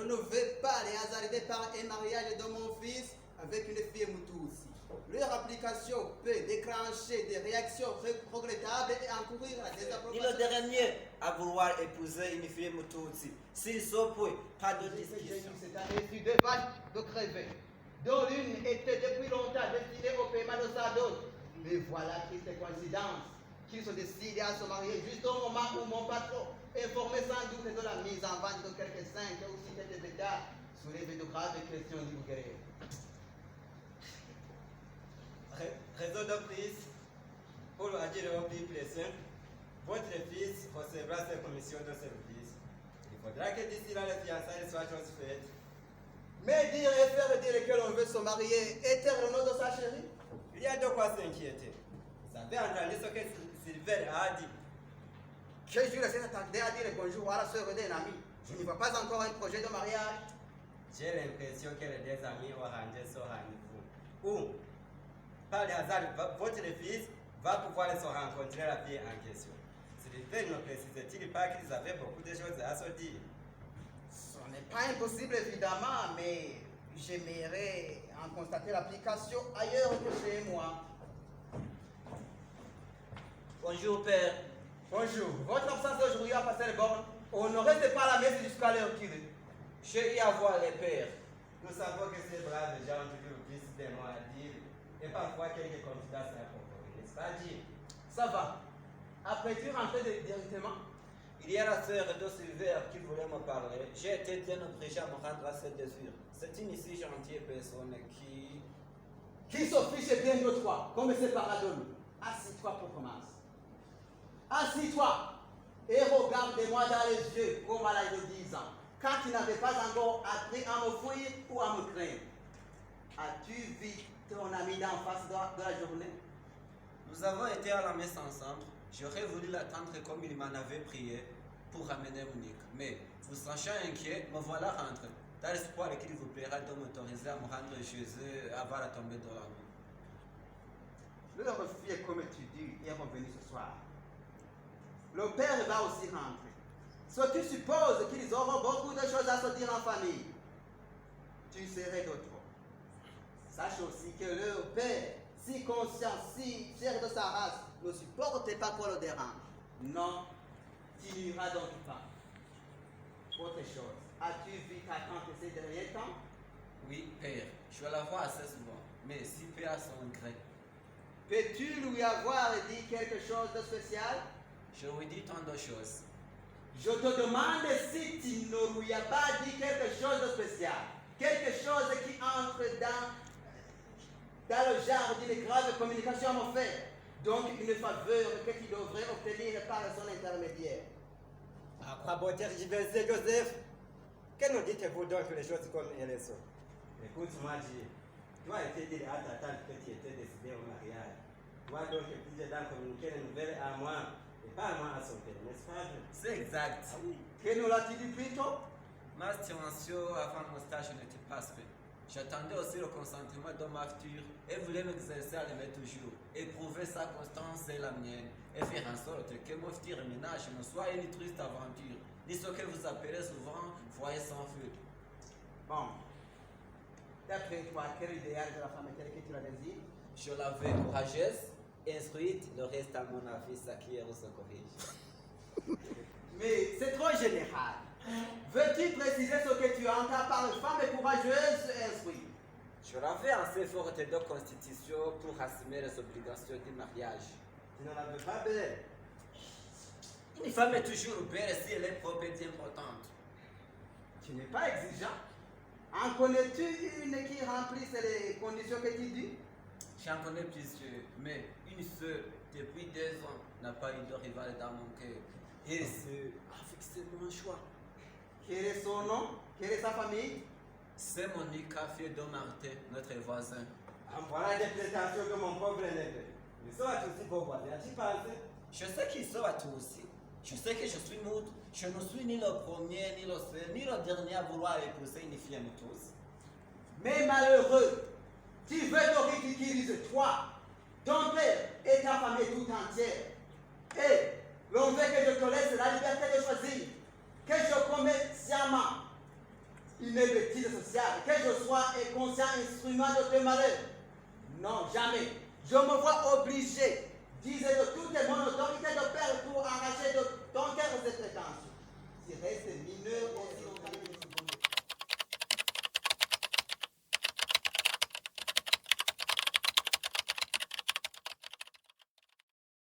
ne vais pas les hasarder par un mariage de mon fils avec une fille Mutusi. Leur application peut déclencher des réactions regrettables et encourir la Ni désapprobation. le dernier à vouloir épouser une fille Mututsi. S'il s'oppose, pas de discussion. C'est un reçu de vaches de crever, dont l'une était depuis longtemps destinée au paiement de sa dot. Mais voilà triste coïncidence qu'ils se décident à se marier juste au moment où mon patron, informé sans doute de la mise en vente de quelques 5 ou 6 têtes de bétail, soulève de graves questions divulguées. Réseau de prise, pour le dire au plus précis, votre fils recevra ses commissions de service. Il faudra que d'ici là, les fiançailles soient chose faites. Mais dire et faire dire que l'on veut se marier et taire le nom de sa chérie? Il y a de quoi s'inquiéter. Vous avez entendu ce que Sylvain a dit. Que je laisse attendre à dire bonjour à la sœur d'un ami. Je n'y vois pas encore un projet de mariage. J'ai l'impression que les deux amis ont rangé ce rendez-vous. Ou, par hasard, votre fils va pouvoir se rencontrer la fille en question. Sylvain ne précisait-il pas qu'ils avaient beaucoup de choses à se dire? Ce n'est pas impossible évidemment, mais j'aimerais en constater l'application ailleurs que chez moi. Bonjour, père. Bonjour, votre absence aujourd'hui a passé le bord. On ne reste pas à la messe jusqu'à l'heure qu'il est. J'ai eu à voir les pères. Nous savons que ces braves gens ont toujours plus des mots à dire et parfois quelques confidences à proposer, n'est-ce pas, Jim? Ça va. Après tu rentres directement? Il y a la sœur de Sylvain qui voulait me parler. J'ai été bien obligé à me rendre à cette désir. C'est une si gentille personne qui se fiche bien de toi, comme c'est par la donne. Assis-toi pour commencer. Assis-toi et regarde-moi dans les yeux comme à l'âge de 10 ans, quand tu n'avais pas encore appris à me fuir ou à me craindre. As-tu vu ton ami d'en face de la journée? Nous avons été à la messe ensemble. J'aurais voulu l'attendre comme il m'en avait prié pour ramener Monique. Mais, vous sachant inquiet, me voilà rentré, dans l'espoir qu'il vous plaira de m'autoriser à me rendre chez eux avant la tombée de la nuit. Leur fille, comme tu dis, est revenu ce soir. Le père va aussi rentrer. Ce tu supposes qu'ils auront beaucoup de choses à se dire en famille. Tu serais de trop. Sache aussi que leur père, si conscient, si fier de sa race, ne supporte pas qu'on le dérange. Non, tu n'iras donc pas. Autre chose, as-tu vu ta tante ces derniers temps? Oui, père, je vais la voir assez souvent, mais si peu à son gré. Peux-tu lui avoir dit quelque chose de spécial? Je lui dis tant de choses. Je te demande si tu ne lui as pas dit quelque chose de spécial. Quelque chose qui entre dans le genre d'une grave communication à me faire. Donc une faveur que tu devrais obtenir par son intermédiaire. À quoi bon tergiverser, Joseph? Que nous dites-vous donc les choses comme elles sont? Écoute-moi, Dieu. Toi, été dit à ta tante que tu étais décidé au mariage. Toi, donc, plus dedans communiquer les nouvelles à moi et pas à moi à son père, n'est-ce pas? C'est exact. Ah oui. Que nous l'a-tu dit plus tôt? Ma stimation avant mon stage n'était pas faite. J'attendais aussi le consentement de ma future et voulais m'exercer à l'aimer toujours, éprouver sa constance et la mienne, et faire en sorte que mon futur ménage ne soit une triste aventure, ni ce que vous appelez souvent foyer sans feu. Bon. D'après toi, quel idéal de la femme est-elle que tu la désires? Je la veux courageuse, instruite, le reste à mon avis s'acquiert ou se corrige. Mais c'est trop général. Veux-tu préciser ce que tu entends par une femme courageuse et instruite? Je la veux assez forte de constitution pour assumer les obligations du mariage. Tu ne la veux pas belle? Une femme est toujours belle si elle est propre et importante. Tu n'es pas exigeant. En connais-tu une qui remplisse les conditions que tu dis? J'en connais plusieurs, mais une seule, depuis 2 ans, n'a pas eu de rival dans mon cœur. Et c'est a fixé mon choix. Quel est son nom? Quelle est sa famille? C'est Monique, fille de Martin, notre voisin. En voilà des prétentions que mon pauvre neveu. Ils sont aussi beaux voisins, as-tu pensé? Je sais qu'ils sont à tout aussi. Je sais que je suis moutre. Je ne suis ni le premier, ni le seul, ni le dernier à vouloir épouser une fille amoureuse. Mais malheureux, tu veux te ridiculiser toi, ton père et ta famille tout entière. Et l'on veut que je te laisse la liberté de choisir, que je commette sciemment. une bêtise sociale, que je sois un conscient instrument de tes malheurs. Non, jamais. Je me vois obligé, disais de toute mon autorité, de faire pour arracher de ton cœur cette prétention. Tu restes mineur aussi